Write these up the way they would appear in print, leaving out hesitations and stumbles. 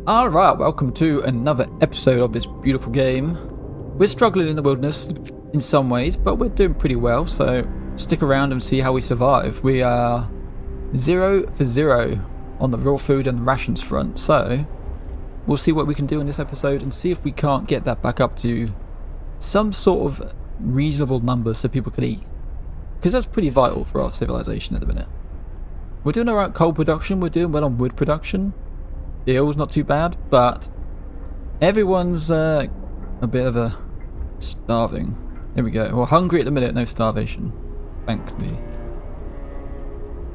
Alright, welcome to another episode of this beautiful game. We're struggling in the wilderness in some ways, but we're doing pretty well, so stick around and see how we survive. We are 0 for 0 on the raw food and rations front, so we'll see what we can do in this episode and see if we can't get that back up to some sort of reasonable number so people can eat. Because that's pretty vital for our civilization at the minute. We're doing alright coal production, we're doing well on wood production. The oil's not too bad, but everyone's a bit of a starving. There we go. We're hungry at the minute, no starvation. Thankfully.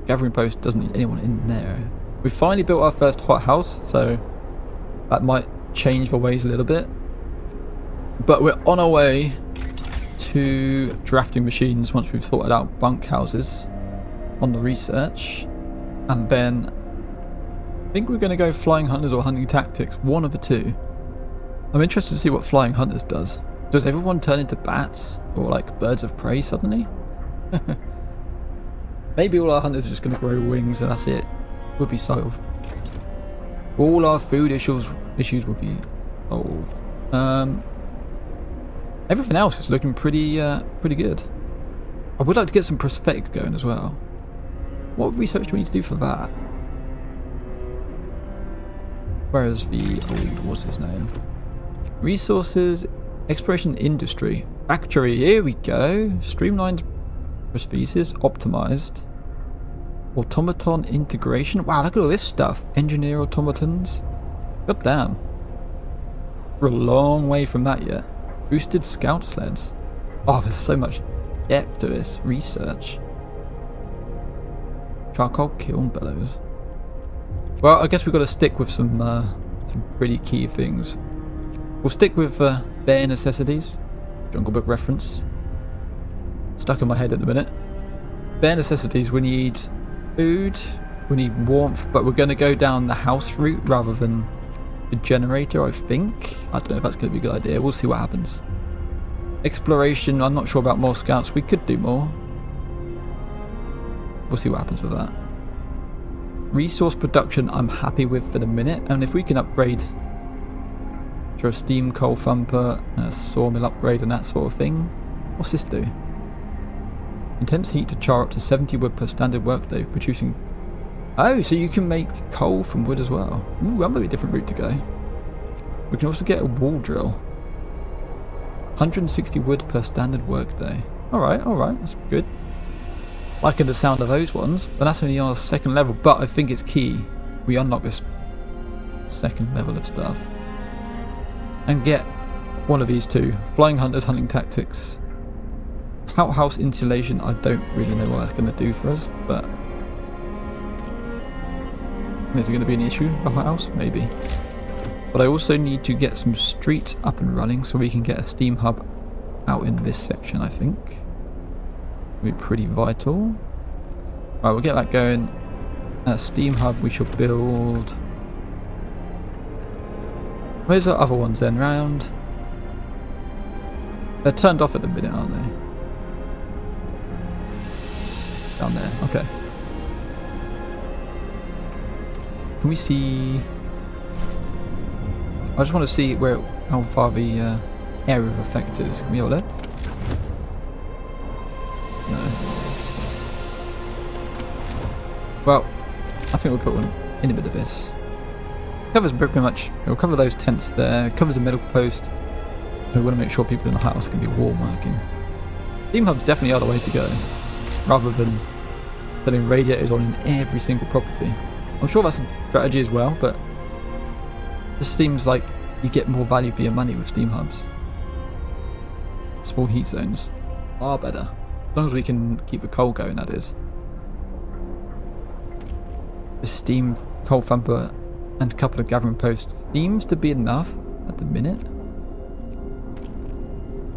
Gathering post doesn't need anyone in there. We finally built our first hot house, so that might change the ways a little bit. But we're on our way to drafting machines once we've sorted out bunk houses on the research. And then I think we're going to go flying hunters or hunting tactics, one of the two. I'm interested to see what flying hunters does. Does everyone turn into bats or like birds of prey suddenly? Maybe all our hunters are just going to grow wings and that's it. Would be solved. All our food issues will be solved. Everything else is looking pretty good. I would like to get some prosthetics going as well. What research do we need to do for that? Whereas the old, what's his name? Resources, exploration industry, factory, here we go. Streamlined prosthesis, optimized. Automaton integration. Wow, look at all this stuff. Engineer automatons. God damn. We're a long way from that yet. Boosted scout sleds. Oh, there's so much depth to this research. Charcoal kiln bellows. Well, I guess we've got to stick with some pretty key things. We'll stick with bare necessities. Jungle Book reference. Stuck in my head at the minute. Bare necessities, we need food, we need warmth, but we're going to go down the house route rather than the generator, I think. I don't know if that's going to be a good idea. We'll see what happens. Exploration, I'm not sure about more scouts. We could do more. We'll see what happens with that. Resource production I'm happy with for the minute, and if we can upgrade to a steam coal thumper and a sawmill upgrade and that sort of thing. What's this do? Intense heat to char up to 70 wood per standard workday, producing... Oh, so you can make coal from wood as well. Ooh, that might be a different route to go. We can also get a wall drill. 160 wood per standard workday. Alright, that's good. Liking the sound of those ones, but that's only our second level. But I think it's key we unlock this second level of stuff and get one of these two. Flying hunters, hunting tactics. Outhouse insulation, I don't really know what that's going to do for us, but is it going to be an issue, a house? Maybe. But I also need to get some streets up and running so we can get a steam hub out in this section, I think. Be pretty vital. Right, we'll get that going. A steam hub we shall build. Where's the other ones then? Round. They're turned off at the minute, aren't they? Down there. Okay. Can we see? I just want to see how far the area of effect is. Can we have a look? No. Well, I think we'll put one in a bit of this. Covers pretty much. We'll cover those tents there. Covers the middle post. We want to make sure people in the house can be warm working. Steam hubs definitely are the way to go, rather than putting radiators on in every single property. I'm sure that's a strategy as well, but it just seems like you get more value for your money with steam hubs. Small heat zones are better. As long as we can keep the coal going, that is. The steam coal thumper and a couple of gathering posts seems to be enough at the minute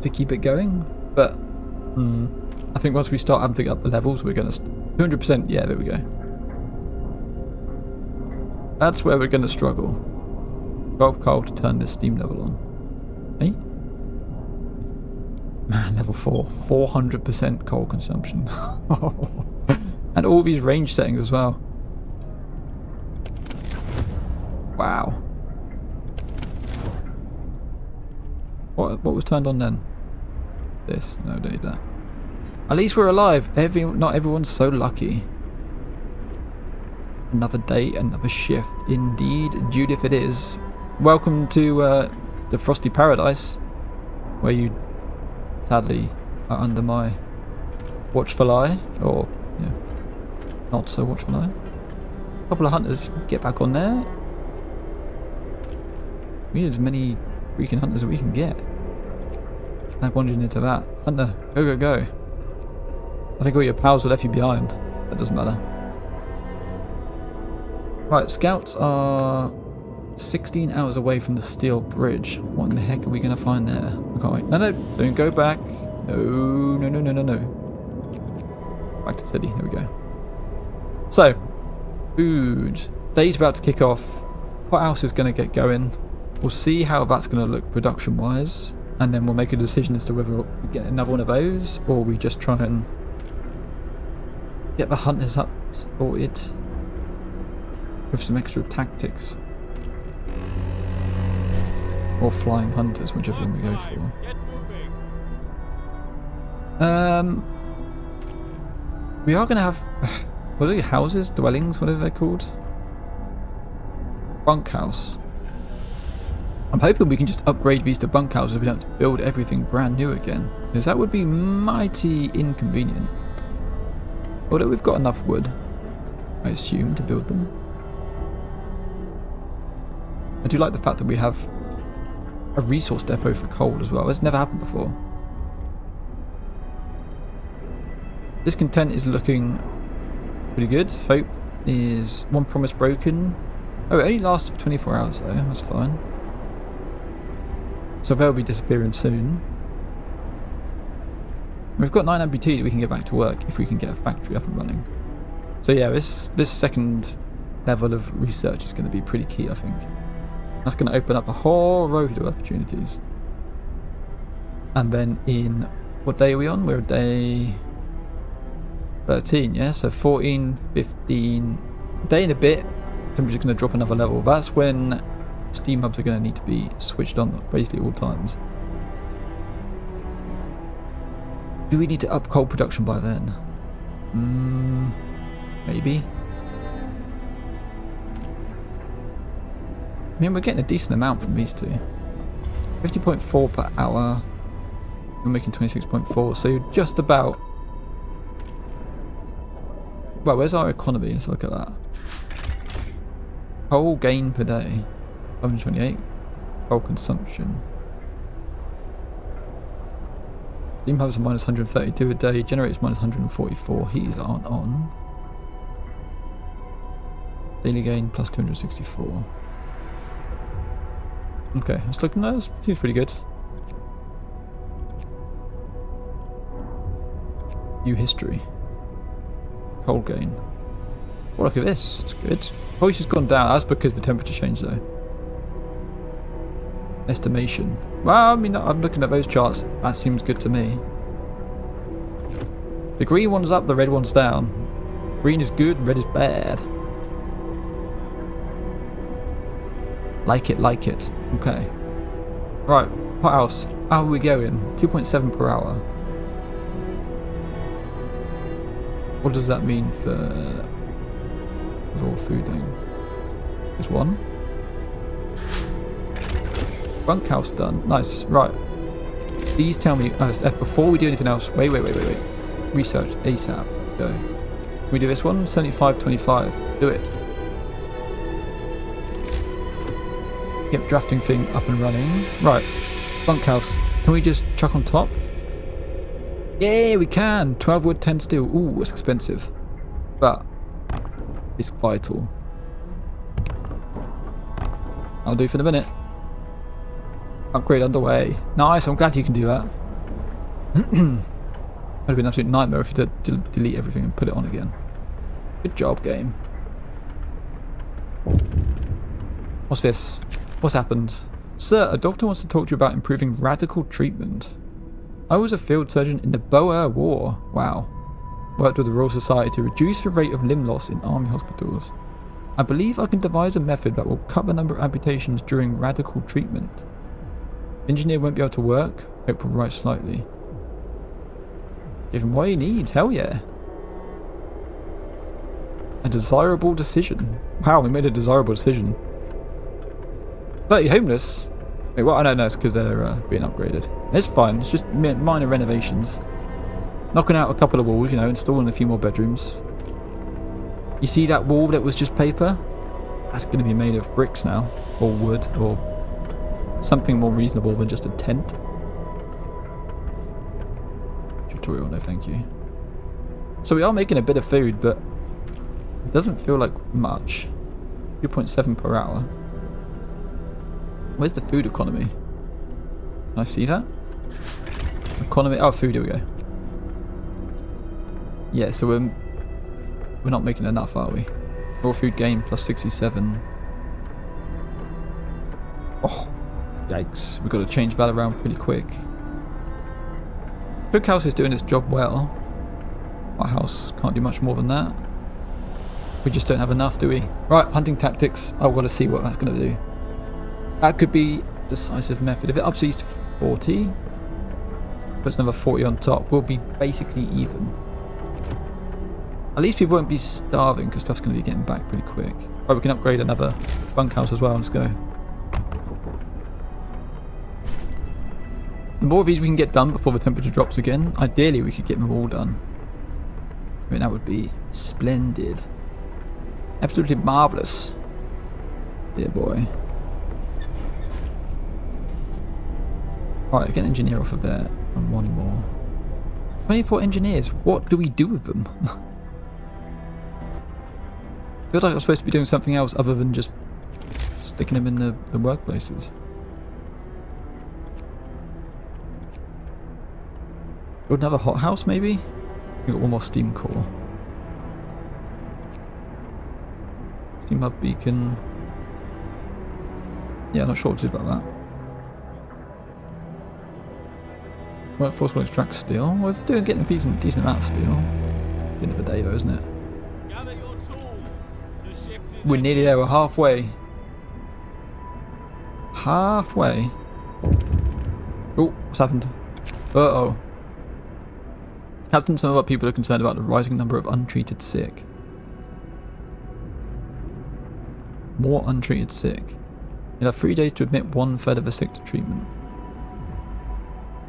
to keep it going, but I think once we start having to get up the levels, we're going to 200%. Yeah, there we go. That's where we're going to struggle. 12 coal to turn this steam level on. Hey? Man, level 4. 400% coal consumption. And all these range settings as well. Wow. What was turned on then? This. No, don't need that. At least we're alive. Not everyone's so lucky. Another day, another shift. Indeed, Judith it is. Welcome to the Frosty Paradise, where you sadly are under my watchful eye, or yeah, not so watchful eye. A couple of hunters, get back on there. We need as many freaking hunters as we can get. I'm wandering into that. Hunter, go, go, go. I think all your pals will left you behind. That doesn't matter. Right, scouts are 16 hours away from the steel bridge. What in the heck are we going to find there? I can't wait. No, no, don't go back. No, no, no, no, no, no. Back to the city. There we go. So, food. Day's about to kick off. What else is going to get going? We'll see how that's going to look production-wise. And then we'll make a decision as to whether we get another one of those, or we just try and get the hunters up sorted with some extra tactics. Or flying hunters, whichever one we go for. We are going to have, what are they, houses, dwellings, whatever they're called? Bunkhouse. I'm hoping we can just upgrade these to bunkhouses. We don't have to build everything brand new again, because that would be mighty inconvenient. Although we've got enough wood, I assume, to build them. I do like the fact that we have a resource depot for coal as well. That's never happened before. Discontent is looking pretty good. Hope is one promise broken. Oh, it only lasts for 24 hours though. That's fine. So they'll be disappearing soon. We've got 9 amputees we can get back to work if we can get a factory up and running. So yeah, this second level of research is going to be pretty key, I think. That's going to open up a whole road of opportunities. And then in... what day are we on? We're day 13, yeah? So 14, 15... a day and a bit, temperature's going to drop another level. That's when steam hubs are going to need to be switched on basically all times. Do we need to up coal production by then? Maybe. I mean, we're getting a decent amount from these two. 50.4 per hour. We're making 26.4, so just about... well, where's our economy? Let's look at that. Coal gain per day. 128. Coal consumption. Steam hubs are minus 132 a day. Generators minus 144. Heaters aren't on. Daily gain plus 264. Okay, let's look. No, this seems pretty good. New history. Coal gain. Oh, look at this. It's good. Voice has gone down. That's because the temperature changed though. Estimation. Well, I mean, I'm looking at those charts. That seems good to me. The green one's up, the red one's down. Green is good, red is bad. Like it, like it. Okay. Right, what else? How are we going? 2.7 per hour. What does that mean for raw food thing? There's one. Bunkhouse done. Nice. Right. Please tell me, before we do anything else, wait. Research ASAP. Go. Can we do this one? 75-25. Do it. Get drafting thing up and running. Right. Bunkhouse. Can we just chuck on top? Yeah, we can. 12 wood, 10 steel. Ooh, it's expensive. But it's vital. I'll do for the minute. Upgrade underway. Nice, I'm glad you can do that. Would have been an absolute nightmare if you did delete everything and put it on again. Good job, game. What's this? What's happened? Sir, a doctor wants to talk to you about improving radical treatment. I was a field surgeon in the Boer War. Wow. Worked with the Royal Society to reduce the rate of limb loss in army hospitals. I believe I can devise a method that will cut the number of amputations during radical treatment. Engineer won't be able to work. Hope will write slightly. Give him what he needs. Hell yeah. A desirable decision. Wow, we made a desirable decision. 30 homeless? Wait, what? I don't know. It's because they're being upgraded. It's fine. It's just minor renovations. Knocking out a couple of walls, you know, installing a few more bedrooms. You see that wall that was just paper? That's going to be made of bricks now. Or wood. Or something more reasonable than just a tent. Tutorial, no thank you. So we are making a bit of food, but it doesn't feel like much. 2.7 per hour. Where's the food economy? Can I see that? Economy. Oh, food. Here we go. Yeah, so we're not making enough, are we? Raw food gain plus 67. Oh, yikes! We've got to change that around pretty quick. Cookhouse is doing its job well. Our house can't do much more than that. We just don't have enough, do we? Right, hunting tactics. I've got to see what that's going to do. That could be decisive method. If it ups these to 40, puts another 40 on top, we'll be basically even. At least people won't be starving because stuff's going to be getting back pretty quick. Right, we can upgrade another bunkhouse as well. Let's go. The more of these we can get done before the temperature drops again, ideally we could get them all done. I mean, that would be splendid. Absolutely marvellous. Yeah, boy. Alright, get an engineer off of there. And one more. 24 engineers. What do we do with them? Feels like I'm supposed to be doing something else other than just sticking them in the workplaces. Build another hothouse, maybe? We've got one more steam core. Steam hub beacon. Yeah, not sure what to do about that. Workforce will extract steel. Well, if we're getting a decent amount of steel. End of the day, though, isn't it? Gather your tools. The shift is We're nearly there. We're halfway. Halfway. Oh, what's happened? Uh-oh. Captain, some of our people are concerned about the rising number of untreated sick. More untreated sick. You'll have 3 days to admit 1/3 of the sick to treatment.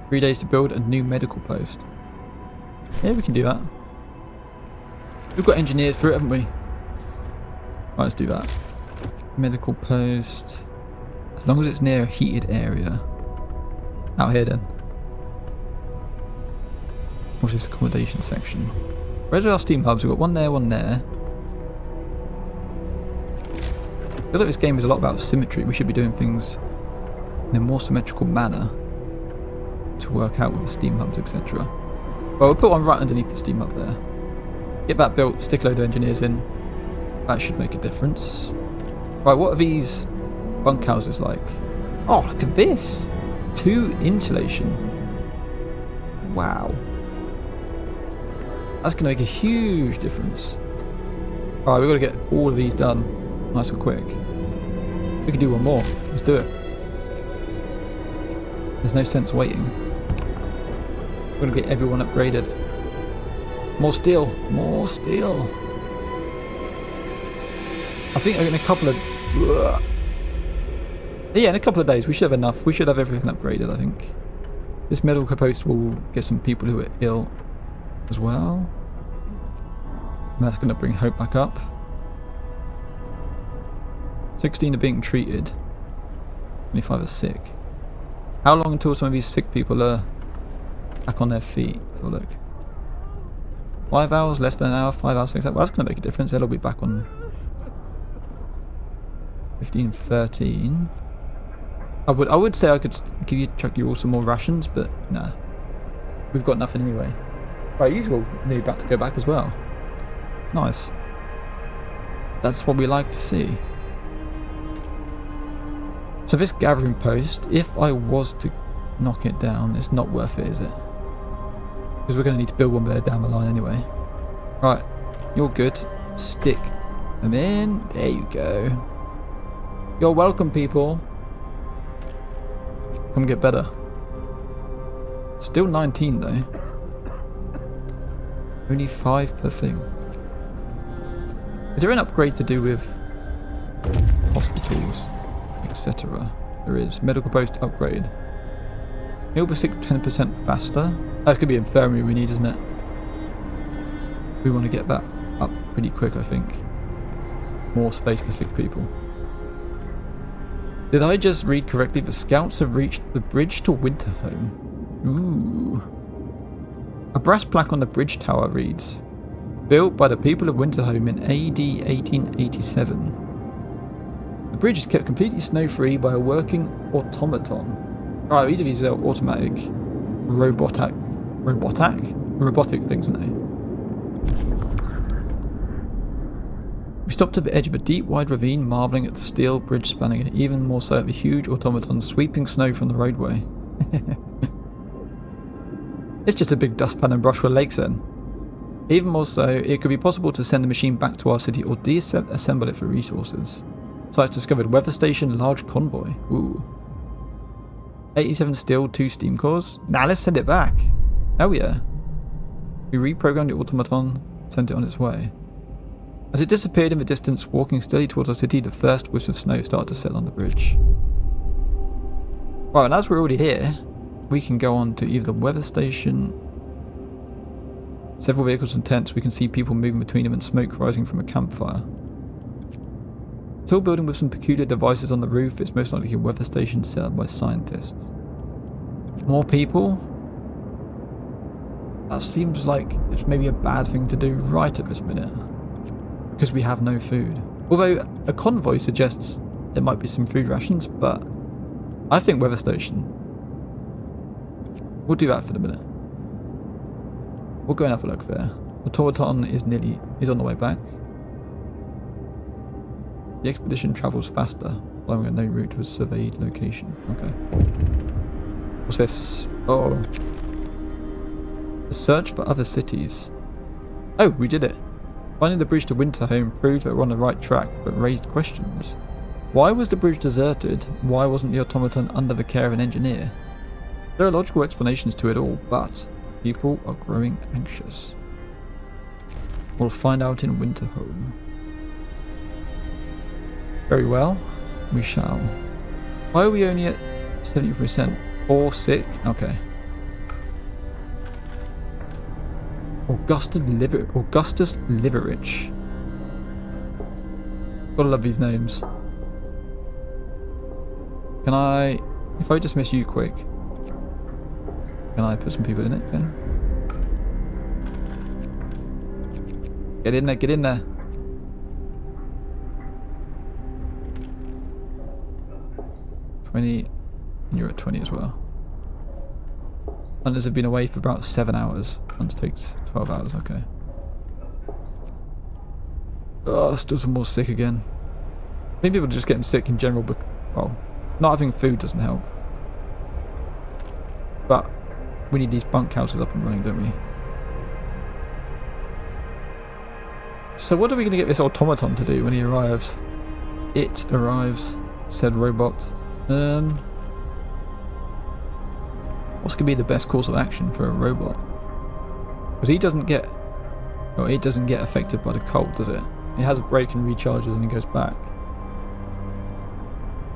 3 days to build a new medical post. Yeah, we can do that. We've got engineers for it, haven't we? Right, let's do that. Medical post. As long as it's near a heated area. Out here then. What's this accommodation section? Where's our steam hubs? We've got one there, one there. I feel like this game is a lot about symmetry. We should be doing things in a more symmetrical manner to work out with the steam hubs, etc. Well, we'll put one right underneath the steam hub there. Get that built, stick a load of engineers in. That should make a difference. Right, what are these bunkhouses like? Oh, look at this! 2 insulation. Wow. That's going to make a huge difference. Alright, we've got to get all of these done nice and quick. We can do one more. Let's do it. There's no sense waiting. We're going to get everyone upgraded. More steel. More steel. I think in a couple of... Yeah, in a couple of days we should have enough. We should have everything upgraded, I think. This medical post will get some people who are ill as well. And that's going to bring hope back up. 16 are being treated. 25 are sick. How long until some of these sick people are back on their feet? Let's have a look. 5 hours, less than an hour, 5 hours, 6 hours. Well, that's going to make a difference. They'll all be back on 15, 13. I would say I could chuck you all some more rations, but nah. We've got nothing anyway. Right, you will need about to go back as well. Nice. That's what we like to see. So this gathering post, if I was to knock it down, it's not worth it, is it? Because we're going to need to build one there down the line anyway. Right, you're good. Stick I'm in. There you go. You're welcome, people. Come get better. Still 19 though. Only 5 per thing. Is there an upgrade to do with hospitals, etc.? There is. Medical post upgrade. Heal for 10% faster. That could be infirmary we need, isn't it? We want to get that up pretty quick, I think. More space for sick people. Did I just read correctly? The scouts have reached the bridge to Winterhome. Ooh. A brass plaque on the bridge tower reads, built by the people of Winterhome in AD 1887. The bridge is kept completely snow-free by a working automaton. Oh, these are these automatic robotic things, aren't they? We stopped at the edge of a deep, wide ravine, marvelling at the steel bridge spanning it, even more so at the huge automaton sweeping snow from the roadway. It's just a big dustpan and brush for lakes then. Even more so, it could be possible to send the machine back to our city or disassemble it for resources. Science discovered weather station, large convoy. Ooh. 87 steel, 2 steam cores. Now let's send it back. Oh yeah. We reprogrammed the automaton, sent it on its way. As it disappeared in the distance, walking steadily towards our city, the first wisps of snow started to settle on the bridge. Right, and as we're already here, we can go on to either the weather station. Several vehicles and tents. We can see people moving between them and smoke rising from a campfire. Tall building with some peculiar devices on the roof. It's most likely a weather station set up by scientists. More people? That seems like it's maybe a bad thing to do right at this minute. Because we have no food. Although a convoy suggests there might be some food rations, but I think weather station. We'll do that for the minute. We'll go and have a look there. The automaton is on the way back. The expedition travels faster, following a known route to a surveyed location. Okay. What's this? Oh. A search for other cities. Oh, we did it. Finding the bridge to Winterhome proved that we're on the right track, but raised questions. Why was the bridge deserted? Why wasn't the automaton under the care of an engineer? There are logical explanations to it all, but people are growing anxious. We'll find out in Winterhome. Very well, we shall. Why are we only at 70%? Or sick? Okay. Augustus Liverich. Gotta love these names. Can I, if I dismiss you quick, can I put some people in it then? Get in there, get in there. And you're at 20 as well. Hunters have been away for about 7 hours. Hunt takes 12 hours, okay. Oh, still some more sick again. I think people are just getting sick in general, but, well, not having food doesn't help. But we need these bunkhouses up and running, don't we? So what are we going to get this automaton to do when he arrives? It arrives, said robot. What's going to be the best course of action for a robot? Because he doesn't get... Well, it doesn't get affected by the cold, does it? It has a break and recharges and then goes back.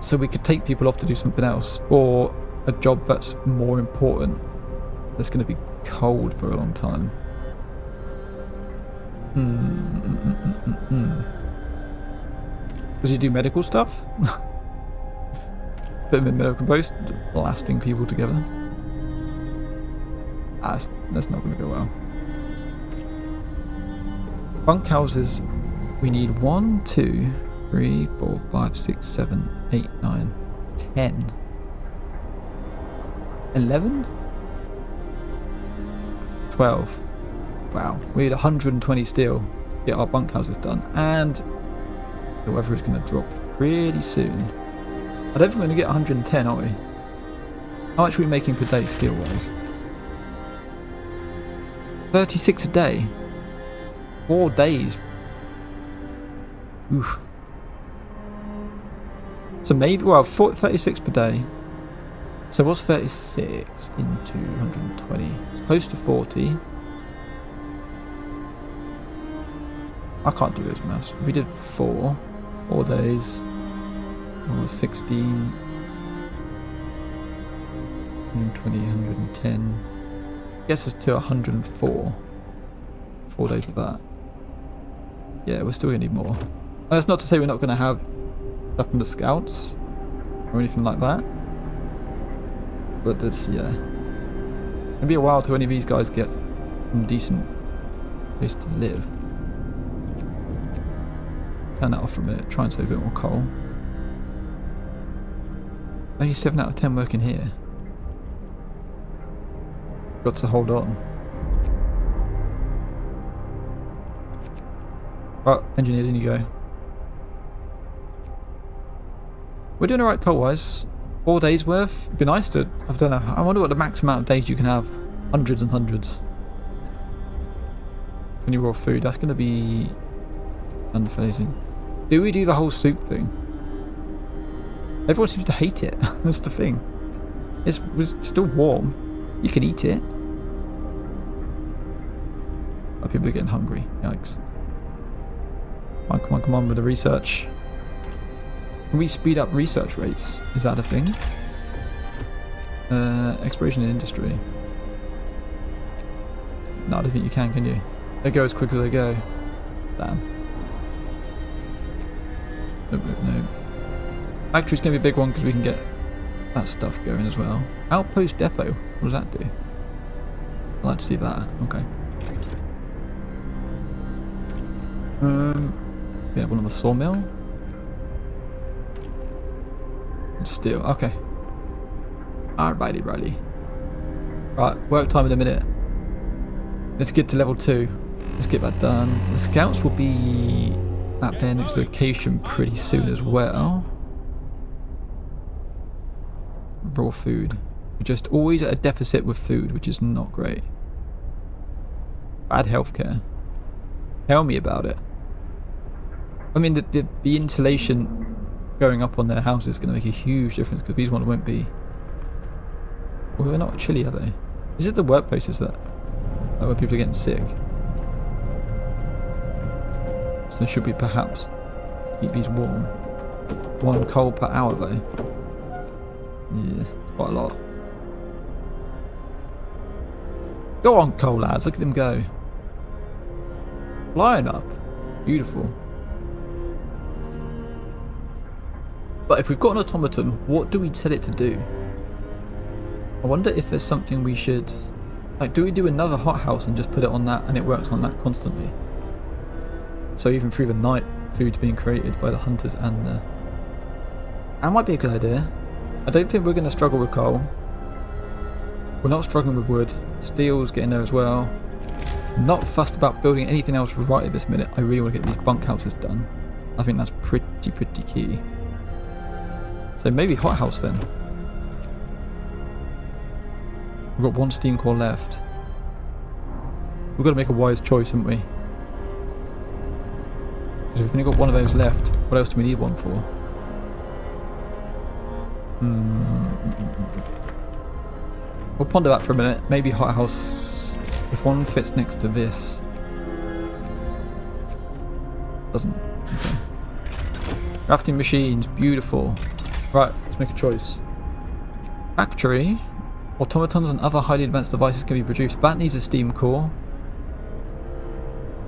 So we could take people off to do something else. Or a job that's more important. That's going to be cold for a long time. Does he do medical stuff? Put him in medical post, blasting people together. That's not going to go well. Bunkhouses. We need 1, 2, 3, 4, 5, 6, 7, 8, 9, 10. 11? 12. Wow. We need 120 steel to get our bunkhouses done. And the weather is going to drop pretty soon. I don't think we're going to get 110, are we? How much are we making per day steel-wise? 36 a day. 4 days. Oof. So maybe, well, 36 per day. So what's 36 into 120? It's close to 40. I can't do those maths. We did 4 days. Or 16. 120, 110. Gets us to 104. 4 days of that. Yeah, we're still going to need more. That's not to say we're not going to have stuff from the scouts or anything like that. But that's, yeah. It's going to be a while till any of these guys get some decent place to live. Turn that off for a minute. Try and save a bit more coal. Only 7 out of 10 working here. Got to hold on. Right, engineers, in you go. We're doing alright coal-wise. 4 days worth. It'd be nice to, I don't know, I wonder what the max amount of days you can have. Hundreds and hundreds. When you raw food, that's going to be unfazing. Do we do the whole soup thing? Everyone seems to hate it. That's the thing. It's still warm. You can eat it. Oh, people are getting hungry. Yikes. Come on with the research. Can we speed up research rates? Is that a thing? Exploration in industry. No, I don't think you can you? They go as quick as they go. Damn. Nope. Factory's going to be a big one because we can get that stuff going as well. Outpost depot. What does that do? I'd like to see that. Okay. We have one on the sawmill. Steel. Okay. Alrighty. Right, work time in a minute. Let's get to level 2. Let's get that done. The scouts will be at their next location pretty soon as well. Raw food. We're just always at a deficit with food, which is not great. Bad healthcare. Tell me about it. I mean, the insulation going up on their house is going to make a huge difference because these ones won't be. Well, they're not chilly, are they? Is it the workplaces that where people are getting sick? So they should be perhaps keep these warm. 1 coal per hour though. Yeah, it's quite a lot. Go on, coal lads, look at them go. Flying up. Beautiful. But if we've got an automaton, what do we tell it to do? I wonder if there's something we should... Like, do we do another hothouse and just put it on that and it works on that constantly? So even through the night, food's being created by the hunters and the... That might be a good idea. I don't think we're going to struggle with coal. We're not struggling with wood. Steel's getting there as well. Not fussed about building anything else right at this minute. I really want to get these bunkhouses done. I think that's pretty key. So maybe hothouse then. We've got 1 steam core left. We've got to make a wise choice, haven't we? Because we've only got 1 of those left. What else do we need 1 for? We'll ponder that for a minute. Maybe hothouse, if 1 fits next to this. Doesn't. Okay. Crafting machines, beautiful. Right, let's make a choice. Factory. Automatons and other highly advanced devices can be produced. That needs a steam core.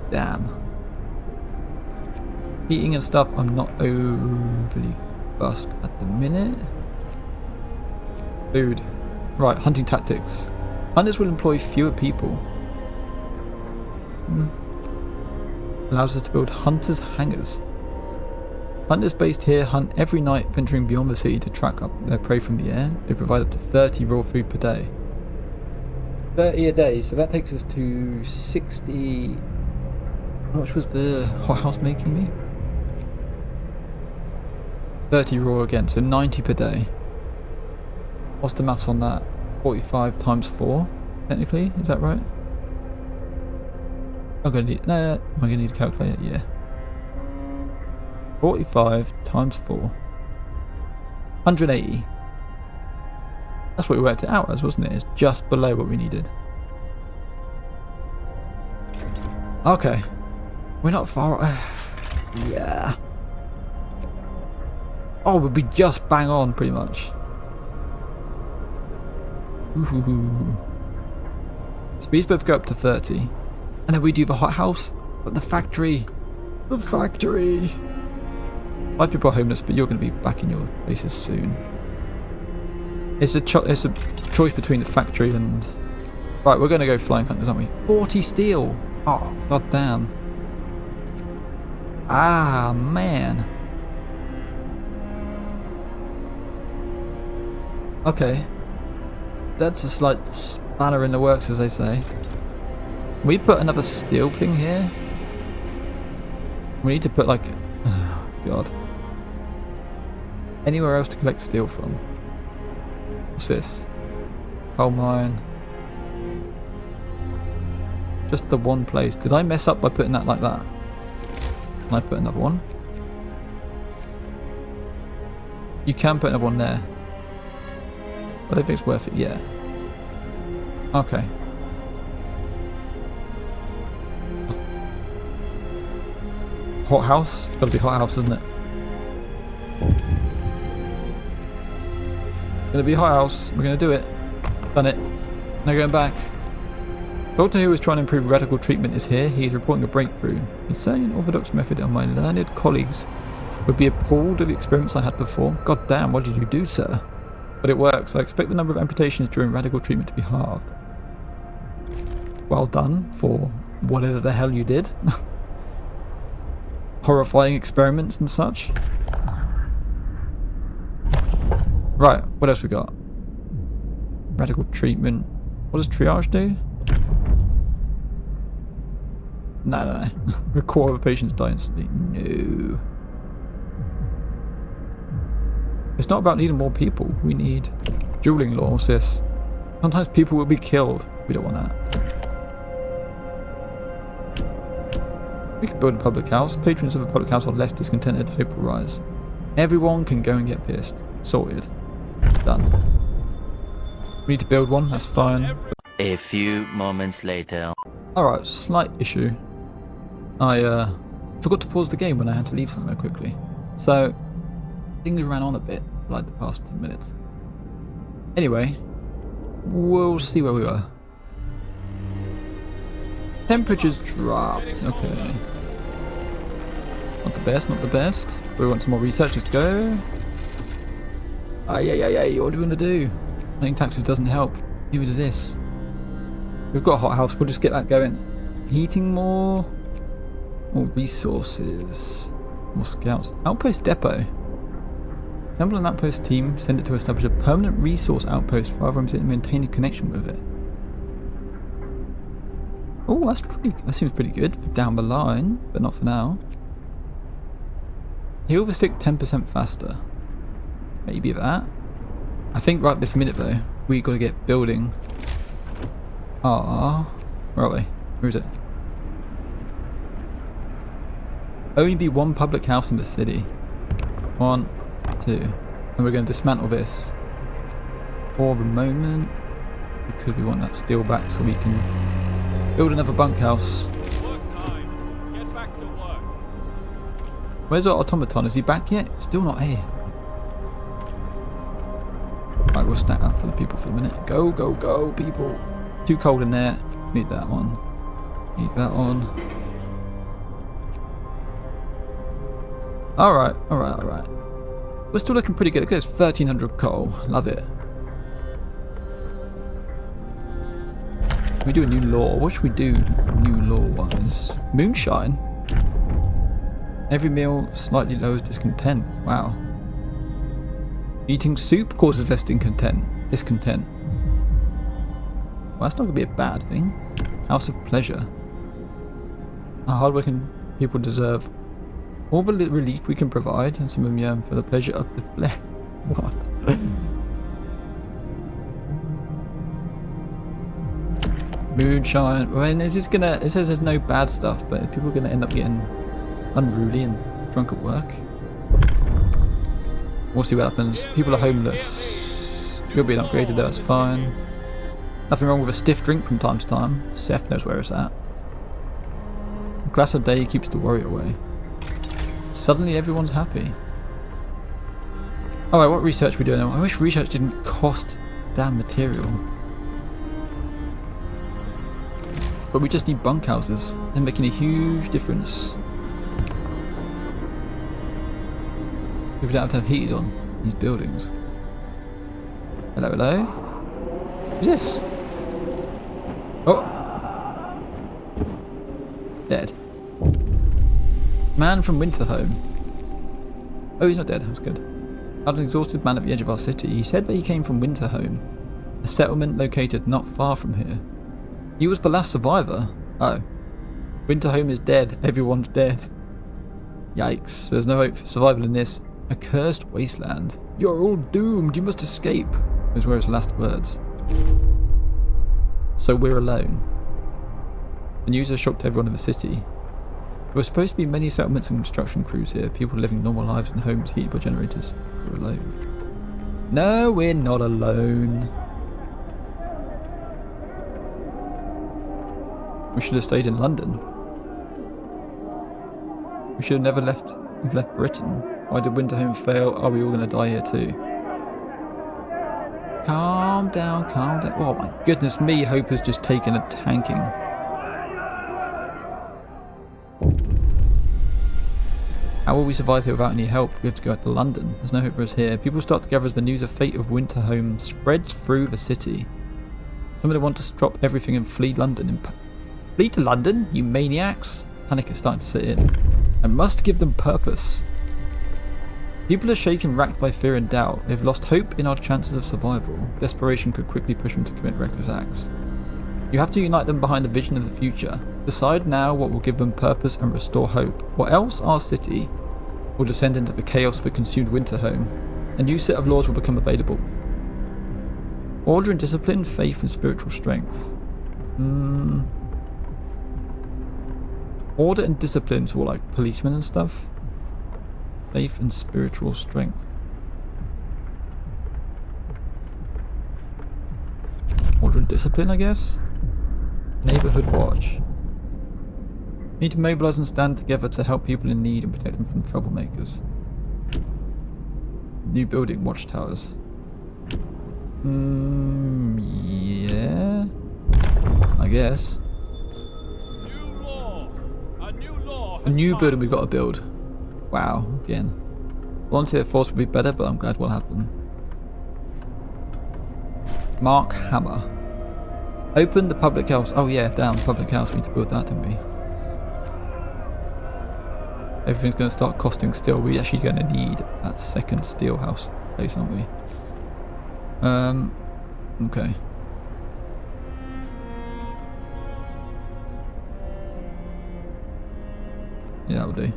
Damn. Heating and stuff, I'm not overly fussed at the minute. Food. Right, hunting tactics. Hunters will employ fewer people. Allows us to build hunters' hangars. Hunters based here hunt every night, venturing beyond the sea to track up their prey from the air. They provide up to 30 raw food per day. 30 a day, so that takes us to 60... How much was the hothouse making me? 30 raw again, so 90 per day. What's the maths on that? 45 times 4, technically, is that right? I'm gonna need... No, am I gonna need a calculator? Yeah. 45 times 4. 180. That's what we worked it out as, wasn't it? It's just below what we needed. Okay. We're not far. Yeah. Oh, we'll be just bang on, pretty much. Ooh. So these both go up to 30. And then we do the hothouse. But the factory. The factory. 5 people are homeless, but you're going to be back in your places soon. It's a choice between the factory and... Right, we're going to go flying hunters, aren't we? 40 steel. Oh, god damn. Ah, man. Okay. That's a slight spanner in the works, as they say. We put another steel thing here. We need to put like... Oh, god. Anywhere else to collect steel from. What's this? Coal mine. Just the one place. Did I mess up by putting that like that? Can I put another one? You can put another one there. But I don't think it's worth it yet. Okay. Hot house? It's gotta be hot house, isn't it? Gonna be hot house. We're gonna do it. Done it. No going back. Doctor who is trying to improve radical treatment is here. He is reporting a breakthrough. Concerning an orthodox method, and my learned colleagues would be appalled at the experiments I had before. God damn, what did you do, sir? But it works. I expect the number of amputations during radical treatment to be halved. Well done for whatever the hell you did. Horrifying experiments and such. Right, what else we got? Radical treatment. What does triage do? No. A quarter of the patients die instantly. No. It's not about needing more people. We need dueling law, sis. Sometimes people will be killed. We don't want that. We can build a public house. Patrons of a public house are less discontented. Hope will rise. Everyone can go and get pissed. Sorted. Done. We need to build one. That's fine. A few moments later. Alright, slight issue. I forgot to pause the game when I had to leave somewhere quickly. So, things ran on a bit like the past 10 minutes. Anyway, we'll see where we were. Temperatures dropped. Okay. Not the best, not the best. We want some more research. Let's go. Ay, what are we going to do? Paying taxes doesn't help. Neither does this. We've got a hot house. We'll just get that going. Heating more. More resources. More scouts. Outpost depot. Assemble an outpost team. Send it to establish a permanent resource outpost for other to maintain a connection with it. Oh, that's pretty. That seems pretty good for down the line, but not for now. Heal the sick 10% faster. Maybe that. I think right this minute though, we got to get building. Ah, where are they? Where is it? Only be one public house in the city. 1, 2, and we're going to dismantle this for the moment because we want that steel back so we can build another bunkhouse. Work time. Get back to work. Where's our automaton? Is he back yet? Still not here. Right, we'll stack that for the people for a minute. Go, people. Too cold in there. Need that one. Need that one. Alright. We're still looking pretty good. Look at this, 1300 coal. Love it. We do a new law. What should we do new law-wise? Moonshine? Every meal slightly lowers discontent. Wow. Eating soup causes less discontent. Well, that's not going to be a bad thing. House of pleasure. Our hardworking people deserve all the relief we can provide, and some of them yearn for the pleasure of the flesh. What? Moonshine. When is this gonna? It says there's no bad stuff, but people are gonna end up getting unruly and drunk at work. We'll see what happens. People are homeless. You're being upgraded, that's fine. Nothing wrong with a stiff drink from time to time. Seth knows where it's at. A glass a day keeps the worry away. Suddenly everyone's happy. Alright, what research are we doing now? I wish research didn't cost damn material. But we just need bunkhouses. They're making a huge difference. People don't have to have heaters on these buildings. Hello, hello? Who's this? Oh! Dead. Man from Winterhome. Oh, he's not dead. That's good. Found an exhausted man at the edge of our city. He said that he came from Winterhome, a settlement located not far from here. He was the last survivor. Oh. Winterhome is dead. Everyone's dead. Yikes. There's no hope for survival in this accursed wasteland. You're all doomed. You must escape. Those were his last words. So we're alone. The news has shocked everyone in the city. There were supposed to be many settlements and construction crews here, people living normal lives in homes heated by generators. We're alone. No, we're not alone. We should have stayed in London. We should have never left Britain. Why did Winterhome fail? Are we all going to die here too? Calm down, calm down. Oh my goodness me, Hope has just taken a tanking. How will we survive here without any help? We have to go out to London. There's no hope for us here. People start to gather as the news of fate of Winterhome spreads through the city. Somebody want to drop everything and flee London. Flee to London, you maniacs? Panic is starting to set in. I must give them purpose. People are shaken, racked by fear and doubt. They've lost hope in our chances of survival. Desperation could quickly push them to commit reckless acts. You have to unite them behind a vision of the future. Decide now what will give them purpose and restore hope, or else our city will descend into the chaos that consumed Winterhome. A new set of laws will become available. Order and discipline, faith and spiritual strength. Order and discipline, so what, like policemen and stuff? Faith and spiritual strength. Order and discipline, I guess? Neighbourhood watch. We need to mobilise and stand together to help people in need and protect them from troublemakers. New building, watchtowers. Yeah. I guess. New law. A new law. A new building we've got to build. Wow, again. Volunteer force would be better, but I'm glad we'll have them. Mark Hammer. Open the public house. Oh yeah, damn, public house. We need to build that, don't we? Everything's going to start costing steel. We're actually going to need that second steel house place, aren't we? Okay. Yeah, that'll do.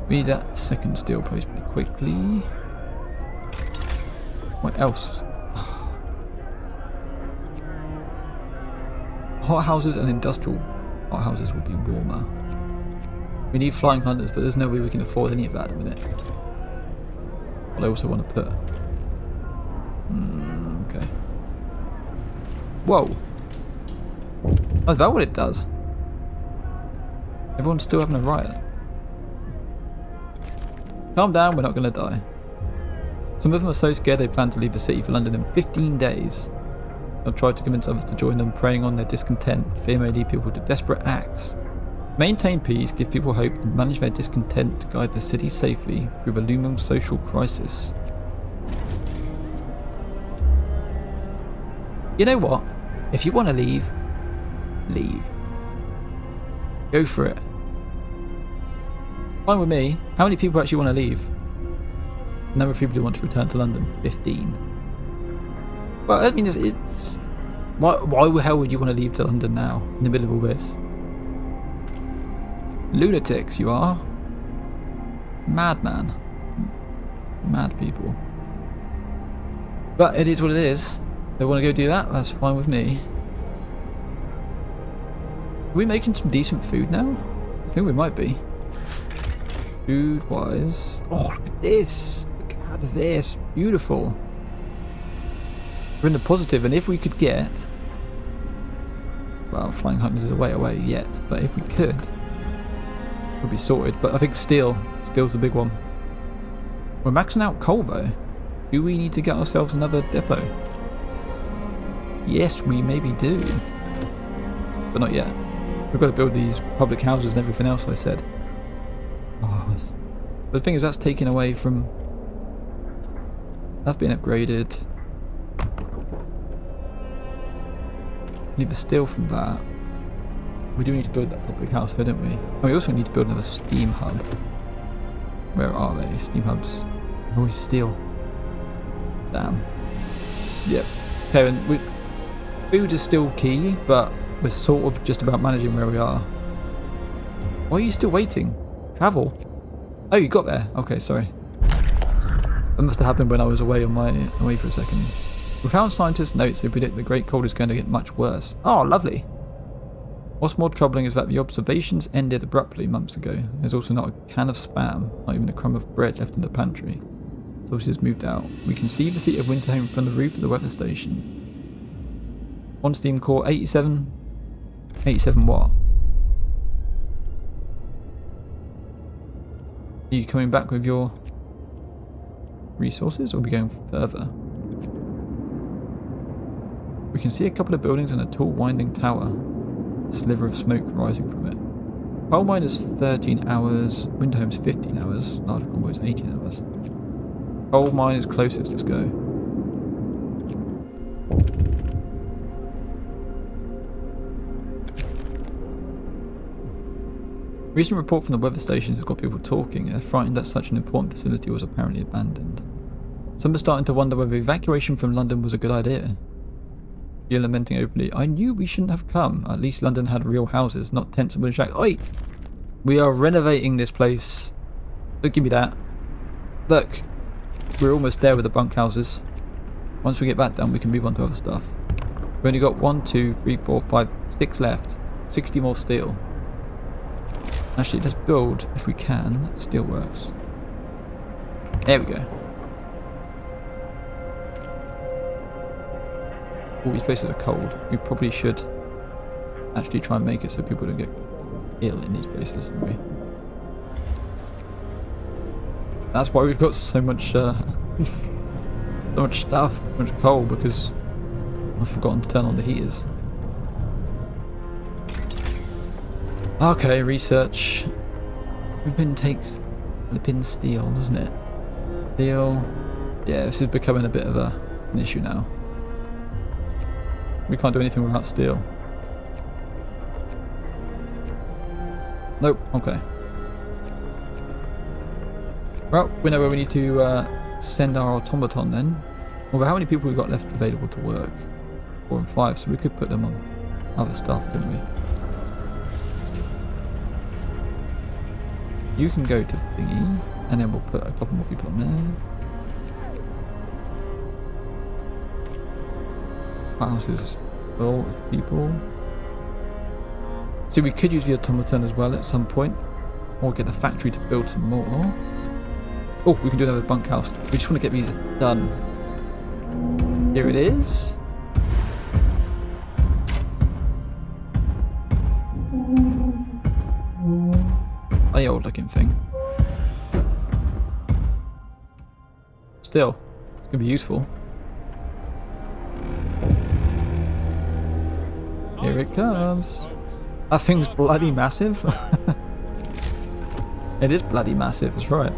We need that second steel place pretty quickly. What else? Hot houses and industrial hot houses will be warmer. We need flying hunters, but there's no way we can afford any of that at the minute. But I also want to put... okay. Whoa! Oh, is that what it does? Everyone's still having a riot. Calm down, we're not going to die. Some of them are so scared they plan to leave the city for London in 15 days. They'll try to convince others to join them, preying on their discontent. Fear may lead people to desperate acts. Maintain peace, give people hope, and manage their discontent to guide the city safely through the looming social crisis. You know what? If you want to leave, leave. Go for it. Fine with me. How many people actually want to leave? The number of people who want to return to London? 15. Well, I mean, it's why the hell would you want to leave to London now, in the middle of all this? Lunatics, you are. Madman. Mad people. But it is what it is. They want to go do that, that's fine with me. Are we making some decent food now? I think we might be. Food-wise... Oh, look at this! Look at this! Beautiful! We're in the positive, and if we could get... Well, flying hunters is a way away yet, but if we could, we'll be sorted. But I think steel's the big one. We're maxing out coal though. Do we need to get ourselves another depot? Yes, we maybe do. But not yet. We've got to build these public houses and everything else I said. Oh, but the thing is, that's taken away from... That's been upgraded. Need the steel from that. We do need to build that public house there, don't we? And we also need to build another steam hub. Where are they? Steam hubs. Always steel. Damn. Yep. Okay, and food is still key, but we're sort of just about managing where we are. Why are you still waiting? Travel. Oh, you got there. Okay, sorry. That must have happened when I was away for a second. We found scientists' notes who predict the Great Cold is going to get much worse. Oh, lovely. What's more troubling is that the observations ended abruptly months ago. There's also not a can of Spam, not even a crumb of bread left in the pantry. So she's moved out. We can see the seat of Winterhome from the roof of the weather station. One steam core, 87. 87 what? Are you coming back with your resources, or are we going further? We can see a couple of buildings and a tall winding tower. A sliver of smoke rising from it. Coal mine is 13 hours. Windhome's 15 hours. Large convoy is 18 hours. Coal mine is closest. Let's go. Recent report from the weather stations has got people talking. They're frightened that such an important facility was apparently abandoned. Some are starting to wonder whether evacuation from London was a good idea. You're lamenting openly. I knew we shouldn't have come. At least London had real houses, not tents and wooden shacks. Oi! We are renovating this place. Look, give me that. Look. We're almost there with the bunkhouses. Once we get that done, we can move on to other stuff. We've only got 1, 2, 3, 4, 5, 6 left. 60 more steel. Actually, let's build, if we can, steelworks. There we go. All these places are cold. We probably should actually try and make it so people don't get ill in these places, don't we? That's why we've got so much so much stuff, so much coal, because I've forgotten to turn on the heaters. Okay, research. Flippin' takes flippin' steel, doesn't it? Steel. Yeah, this is becoming a bit of an issue now. We can't do anything without steel. Nope, okay. Well, we know where we need to send our automaton then. Although how many people we've got left available to work? 4 and 5, so we could put them on other stuff, couldn't we? You can go to thingy, and then we'll put a couple more people on there. House is full of people. So we could use the automaton as well at some point, or get the factory to build some more. Oh, we can do another bunkhouse. We just want to get these done. Here it is. Funny old looking thing. Still, it's gonna be useful. Here it comes. That thing's bloody massive. It is bloody massive, that's right.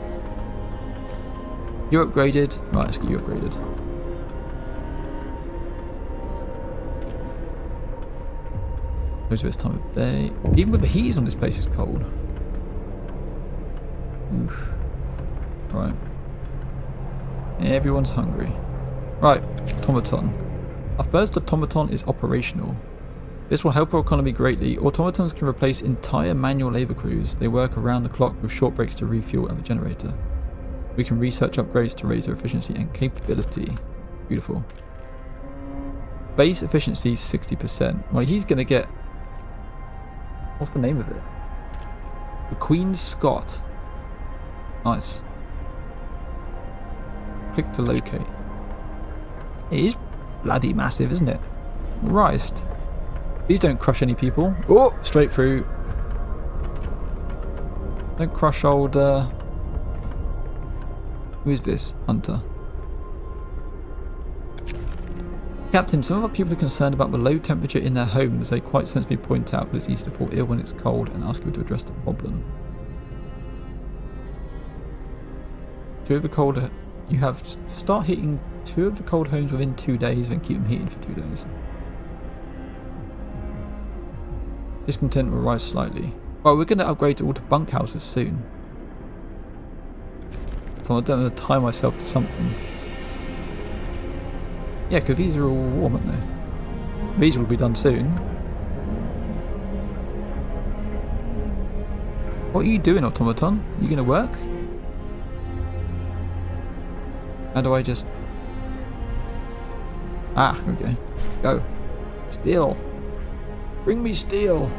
You're upgraded. Right, let's get you upgraded. Most of it's time of day. Even with the heaters on this place, is cold. Oof. Right. Everyone's hungry. Right, automaton. Our first automaton is operational. This will help our economy greatly. Automatons can replace entire manual labour crews. They work around the clock with short breaks to refuel at the generator. We can research upgrades to raise their efficiency and capability. Beautiful. Base efficiency 60%. Well, he's going to get... What's the name of it? The Queen's Scot. Nice. Click to locate. It is bloody massive, isn't it? Christ. Please don't crush any people. Oh, straight through. Don't crush old, who is this? Hunter. Captain, some of our people are concerned about the low temperature in their homes. They quite sensibly point out that it's easy to fall ill when it's cold and ask you to address the problem. Two of the cold... You have to start heating 2 of the cold homes within 2 days, then keep them heated for 2 days. Discontent will rise slightly. Well, we're going to upgrade all to bunkhouses soon. So I don't want to tie myself to something. Yeah, because these are all warm, aren't they? These will be done soon. What are you doing, automaton? You going to work? How do I just... Ah, okay. Go. Steel. Bring me steel.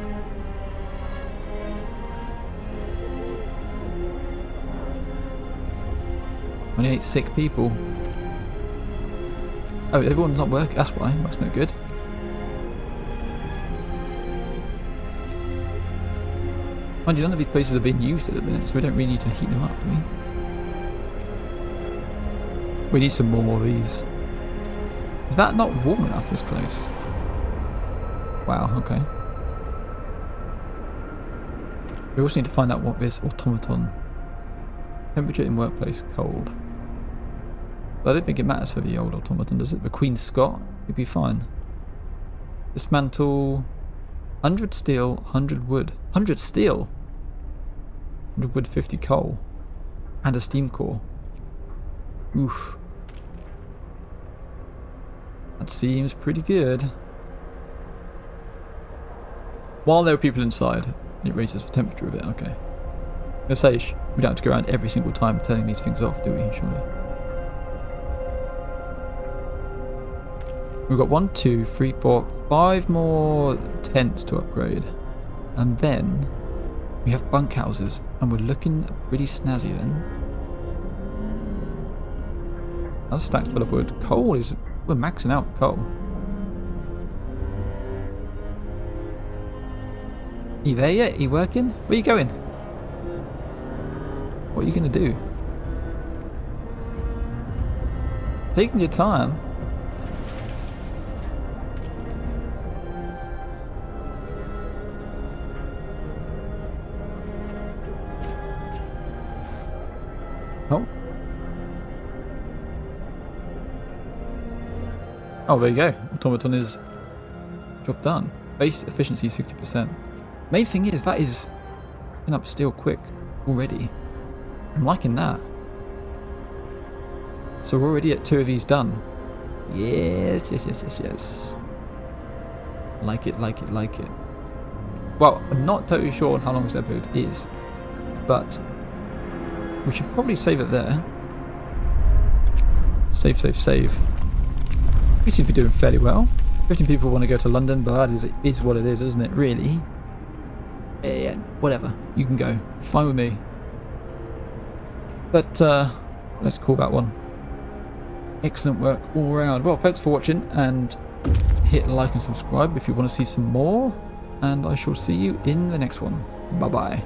Only 8 sick people. Oh, everyone's not working. That's why. That's no good. Mind you, none of these places are being used at the minute, so we don't really need to heat them up, do we? We need some more of these. Is that not warm enough this close? Wow, okay. We also need to find out what this automaton... Temperature in workplace, cold. But I don't think it matters for the old automaton, does it? The Queen Scott, it'd be fine. Dismantle... 100 steel, 100 wood. 100 steel! 100 wood, 50 coal. And a steam core. Oof. That seems pretty good. While there are people inside, it raises the temperature a bit, okay. I'm going to say, we don't have to go around every single time turning these things off, do we, surely? We've got 1, 2, 3, 4, 5 more tents to upgrade. And then we have bunkhouses, and we're looking pretty snazzy then. That's stacked full of wood. Coal is... We're maxing out coal. Are you there yet? Are you working? Where are you going? What are you going to do? Taking your time. Oh. Oh, there you go. Automaton is job done. Base efficiency 60%. Main thing is that is picking up steel quick already. I'm liking that. So we're already at 2 of these done. Yes, yes, yes, yes, yes. Like it, like it, like it. Well, I'm not totally sure on how long this episode is, but we should probably save it there. Save, save, save. We seem to be doing fairly well. 15 people want to go to London, but that is what it is, isn't it? Really? Yeah, whatever. You can go. Fine with me. But let's call that one. Excellent work all around. Well, thanks for watching, and hit like and subscribe if you want to see some more. And I shall see you in the next one. Bye bye.